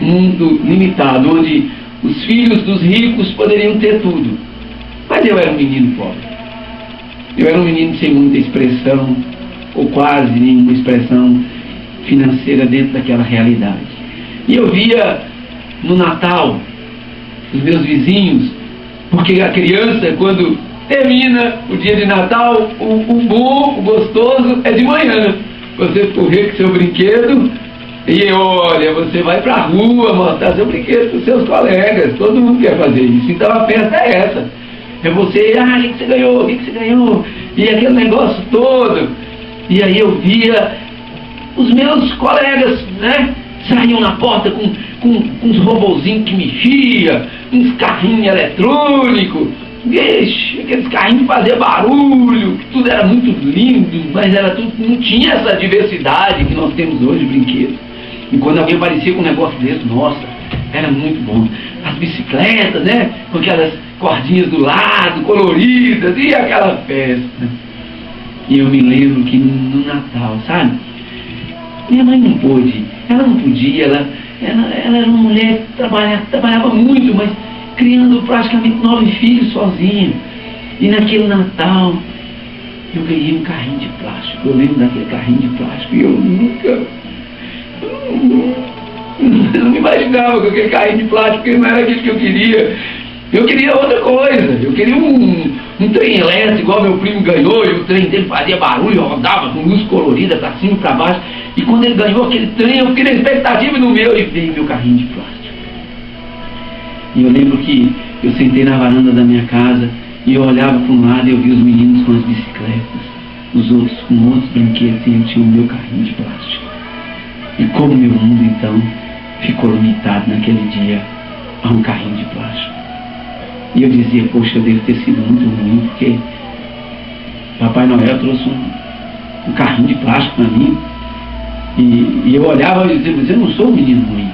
um mundo limitado, onde os filhos dos ricos poderiam ter tudo. Mas eu era um menino pobre. Eu era um menino sem muita expressão, ou quase nenhuma expressão financeira dentro daquela realidade. E eu via no Natal os meus vizinhos, porque a criança, quando termina o dia de Natal, o bom, o gostoso é de manhã. Você correr com seu brinquedo e olha, você vai para a rua mostrar seu brinquedo para os seus colegas. Todo mundo quer fazer isso. Então a festa é essa. É você, o que você ganhou? O que você ganhou? E aquele negócio todo. E aí eu via os meus colegas, né? Saíam na porta com uns robozinhos que mexia, uns carrinhos eletrônicos. Vixe, aqueles carrinhos faziam barulho, tudo era muito lindo, mas era tudo, não tinha essa diversidade que nós temos hoje de brinquedos. E quando alguém aparecia com um negócio desse, nossa, era muito bom. As bicicletas, né, com aquelas cordinhas do lado, coloridas, e aquela festa. E eu me lembro que no Natal, sabe, minha mãe não pôde, ela não podia, ela era uma mulher que trabalhava muito, mas criando praticamente 9 filhos sozinha. E naquele Natal eu ganhei um carrinho de plástico. Eu lembro daquele carrinho de plástico e eu não me imaginava com aquele carrinho de plástico, porque não era aquilo que eu queria. Eu queria outra coisa. Eu queria um trem elétrico, igual meu primo ganhou, e o trem dele fazia barulho, rodava com luz colorida para cima e para baixo. E quando ele ganhou aquele trem, eu fiquei na expectativa no meu, e veio meu carrinho de plástico. E eu lembro que eu sentei na varanda da minha casa e eu olhava para um lado e eu vi os meninos com as bicicletas, os outros com outros brinquedos, e eu tinha o meu carrinho de plástico. E como meu mundo então ficou limitado naquele dia a um carrinho de plástico. E eu dizia, poxa, eu devo ter sido muito ruim, porque Papai Noel trouxe um carrinho de plástico para mim. E eu olhava e dizia, mas eu não sou um menino ruim,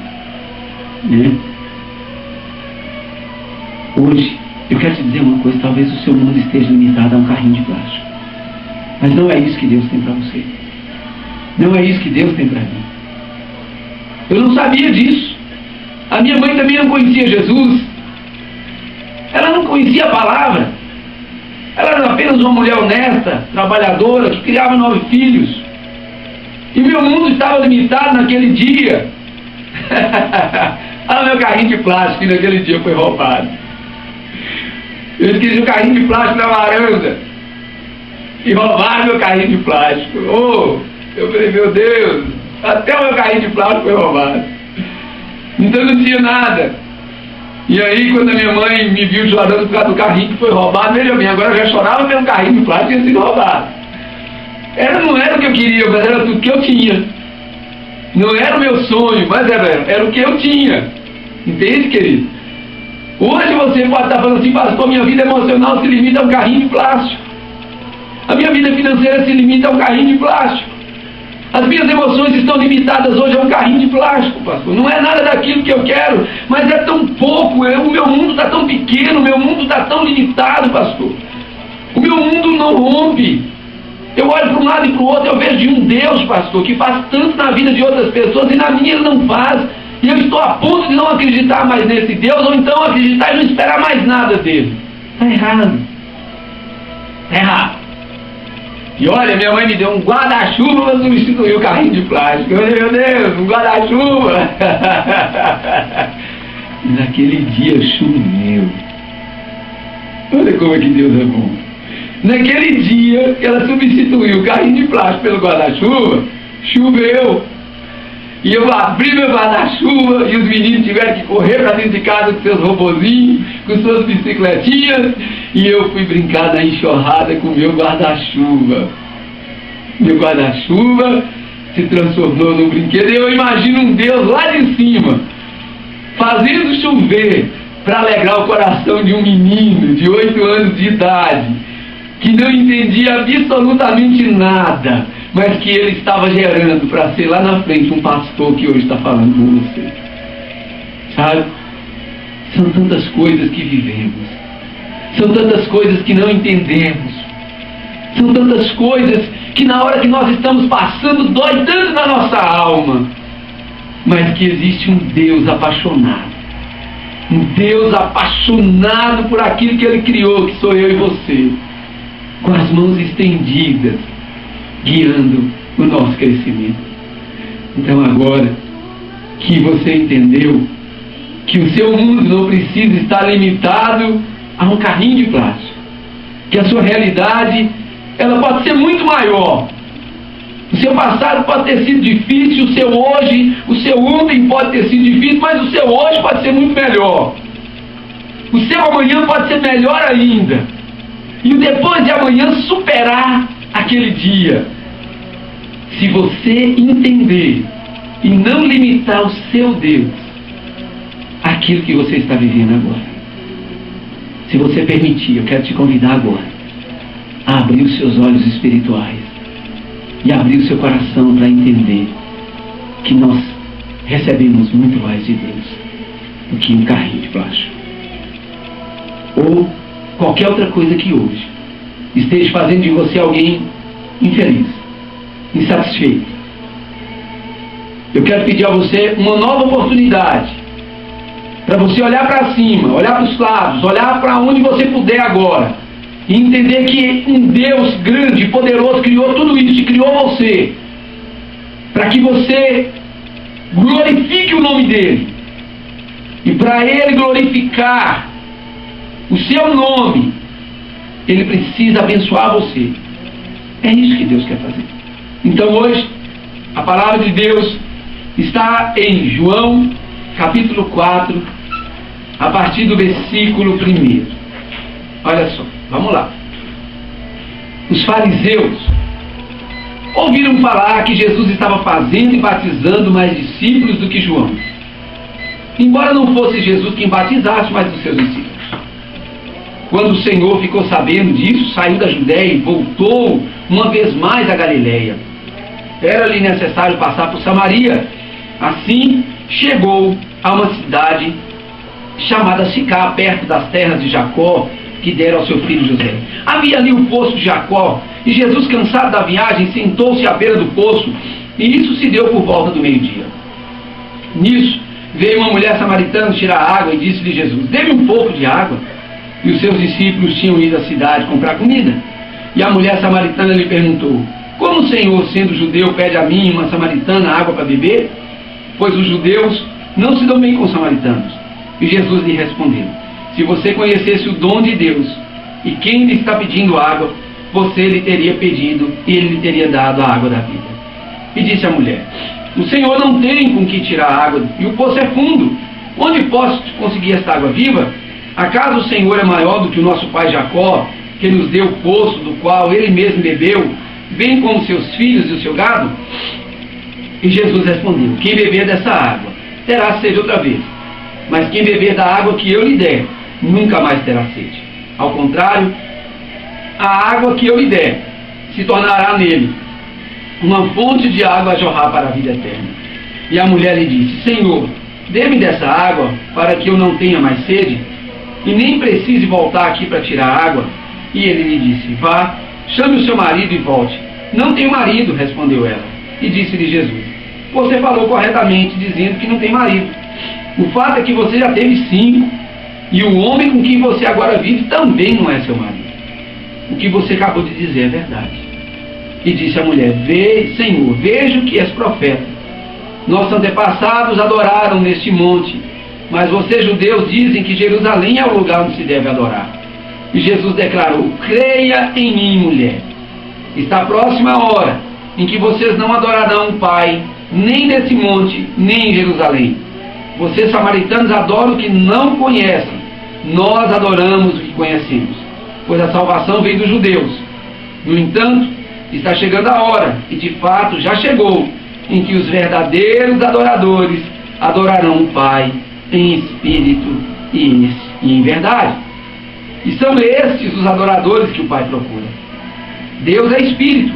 né? Hoje, eu quero te dizer uma coisa, talvez o seu mundo esteja limitado a um carrinho de plástico. Mas não é isso que Deus tem para você. Não é isso que Deus tem para mim. Eu não sabia disso. A minha mãe também não conhecia Jesus. Ela não conhecia a palavra. Ela era apenas uma mulher honesta, trabalhadora, que criava 9 filhos. E meu mundo estava limitado naquele dia. Meu carrinho de plástico, que naquele dia foi roubado. Eu esqueci o carrinho de plástico na varanda. E roubaram meu carrinho de plástico. Eu falei, meu Deus, até o meu carrinho de plástico foi roubado. Então não tinha nada. E aí, quando a minha mãe me viu chorando por causa do carrinho que foi roubado, veja bem, agora eu já chorava pelo carrinho de plástico que tinha sido roubado. Não era o que eu queria, mas era tudo que eu tinha. Não era o meu sonho, mas era o que eu tinha. Entende, querido? Hoje você pode estar falando assim, pastor, minha vida emocional se limita a um carrinho de plástico. A minha vida financeira se limita a um carrinho de plástico. As minhas emoções estão limitadas hoje a um carrinho de plástico, pastor. Não é nada daquilo que eu quero, mas é tão pouco. O meu mundo está tão pequeno, o meu mundo está tão limitado, pastor. O meu mundo não rompe. Eu olho para um lado e para o outro, eu vejo de um Deus, pastor, que faz tanto na vida de outras pessoas e na minha ele não faz. E eu estou a ponto de não acreditar mais nesse Deus, ou então acreditar e não esperar mais nada dele. Está errado. Está errado. E olha, minha mãe me deu um guarda-chuva para substituir o carrinho de plástico. Eu falei, meu Deus, um guarda-chuva. E naquele dia choveu. Olha como é que Deus é bom. Naquele dia que ela substituiu o carrinho de plástico pelo guarda-chuva, choveu. E eu abri meu guarda-chuva e os meninos tiveram que correr para dentro de casa com seus robozinhos, com suas bicicletinhas, e eu fui brincar na enxurrada com o meu guarda-chuva. Meu guarda-chuva se transformou num brinquedo, e eu imagino um Deus lá de cima, fazendo chover para alegrar o coração de um menino de 8 anos de idade, que não entendia absolutamente nada, mas que ele estava gerando para ser lá na frente um pastor que hoje está falando com você. Sabe? São tantas coisas que vivemos, são tantas coisas que não entendemos, são tantas coisas que na hora que nós estamos passando dói tanto na nossa alma. mas que existe um Deus apaixonado. Um Deus apaixonado por aquilo que Ele criou, que sou eu e você, com as mãos estendidas, guiando o nosso crescimento. Então agora que você entendeu que o seu mundo não precisa estar limitado a um carrinho de plástico, que a sua realidade ela pode ser muito maior. O seu passado pode ter sido difícil, o seu hoje, o seu ontem pode ter sido difícil, mas o seu hoje pode ser muito melhor. O seu amanhã pode ser melhor ainda. E o depois de amanhã superar aquele dia. Se você entender e não limitar o seu Deus àquilo que você está vivendo agora. Se você permitir, eu quero te convidar agora a abrir os seus olhos espirituais e abrir o seu coração para entender que nós recebemos muito mais de Deus do que um carrinho de plástico ou qualquer outra coisa que hoje esteja fazendo de você alguém infeliz, insatisfeito. Eu quero pedir a você uma nova oportunidade para você olhar para cima, olhar para os lados, olhar para onde você puder agora e entender que um Deus grande e poderoso criou tudo isso e criou você para que você glorifique o nome dele. E para ele glorificar o seu nome, ele precisa abençoar você. É isso que Deus quer fazer. Então hoje, a palavra de Deus está em João, capítulo 4, a partir do versículo 1. Olha só, vamos lá. Os fariseus ouviram falar que Jesus estava fazendo e batizando mais discípulos do que João, embora não fosse Jesus quem batizasse, mas os seus discípulos. Quando o Senhor ficou sabendo disso, saiu da Judéia e voltou uma vez mais a Galiléia. Era-lhe necessário passar por Samaria. Assim, chegou a uma cidade chamada Sicá, perto das terras de Jacó, que deram ao seu filho José. Havia ali o poço de Jacó, e Jesus, cansado da viagem, sentou-se à beira do poço, e isso se deu por volta do meio-dia. Nisso, veio uma mulher samaritana tirar água e disse-lhe Jesus: dê-me um pouco de água. E os seus discípulos tinham ido à cidade comprar comida. E a mulher samaritana lhe perguntou: como o Senhor, sendo judeu, pede a mim, uma samaritana, água para beber? Pois os judeus não se dão bem com os samaritanos. E Jesus lhe respondeu: se você conhecesse o dom de Deus e quem lhe está pedindo água, você lhe teria pedido e ele lhe teria dado a água da vida. E disse a mulher: o Senhor não tem com que tirar água e o poço é fundo. Onde posso conseguir esta água viva? Acaso o Senhor é maior do que o nosso pai Jacó, que nos deu o poço do qual ele mesmo bebeu, bem como seus filhos e o seu gado? E Jesus respondeu: quem beber dessa água terá sede outra vez, mas quem beber da água que eu lhe der nunca mais terá sede. Ao contrário, a água que eu lhe der se tornará nele uma fonte de água a jorrar para a vida eterna. E a mulher lhe disse: Senhor, dê-me dessa água para que eu não tenha mais sede e nem precise voltar aqui para tirar água. E ele lhe disse: vá, chame o seu marido e volte. Não tenho marido, respondeu ela. E disse-lhe Jesus: você falou corretamente dizendo que não tem marido. O fato é que você já teve 5, e o homem com quem você agora vive também não é seu marido. O que você acabou de dizer é verdade. E disse a mulher: vê, Senhor, vejo que és profeta. Nossos antepassados adoraram neste monte, mas vocês, judeus, dizem que Jerusalém é o lugar onde se deve adorar. E Jesus declarou: creia em mim, mulher. Está próxima a hora em que vocês não adorarão o Pai, nem nesse monte, nem em Jerusalém. Vocês, samaritanos, adoram o que não conhecem. Nós adoramos o que conhecemos, pois a salvação vem dos judeus. No entanto, está chegando a hora, e de fato já chegou, em que os verdadeiros adoradores adorarão o Pai em espírito e em verdade. E são estes os adoradores que o Pai procura. Deus é espírito,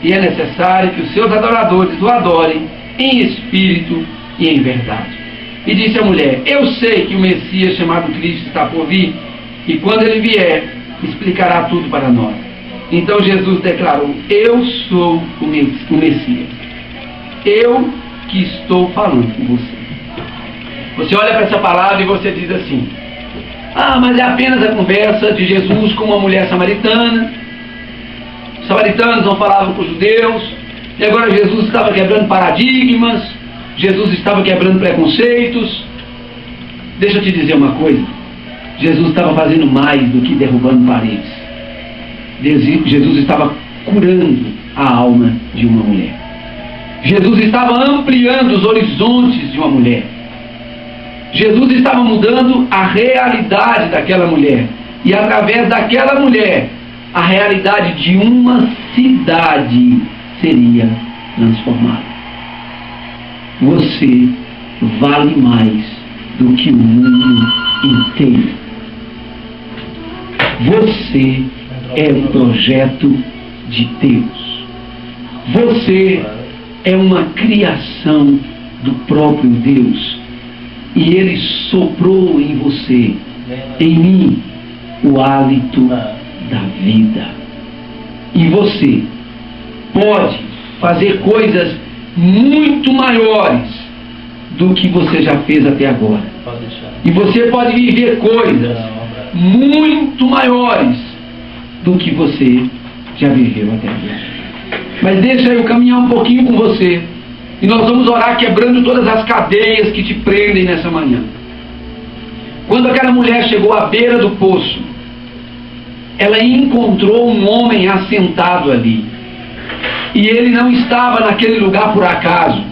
e é necessário que os seus adoradores o adorem em espírito e em verdade. E disse a mulher: eu sei que o Messias chamado Cristo está por vir, e quando ele vier, explicará tudo para nós. Então Jesus declarou: eu sou o Messias. Eu que estou falando com você. Você olha para essa palavra e você diz assim: ah, mas é apenas a conversa de Jesus com uma mulher samaritana. Os samaritanos não falavam com os judeus, e agora Jesus estava quebrando paradigmas, Jesus estava quebrando preconceitos. Deixa eu te dizer uma coisa: Jesus estava fazendo mais do que derrubando paredes. Jesus estava curando a alma de uma mulher. Jesus estava ampliando os horizontes de uma mulher. Jesus estava mudando a realidade daquela mulher. E através daquela mulher, a realidade de uma cidade seria transformada. Você vale mais do que o mundo inteiro. Você é o projeto de Deus. Você é uma criação do próprio Deus. E Ele soprou em você, em mim, o hálito da vida. E você pode fazer coisas muito maiores do que você já fez até agora. E você pode viver coisas muito maiores do que você já viveu até agora. Mas deixa eu caminhar um pouquinho com você. E nós vamos orar quebrando todas as cadeias que te prendem nessa manhã. Quando aquela mulher chegou à beira do poço, ela encontrou um homem assentado ali. E ele não estava naquele lugar por acaso.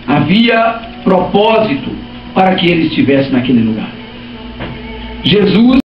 Havia propósito para que ele estivesse naquele lugar. Jesus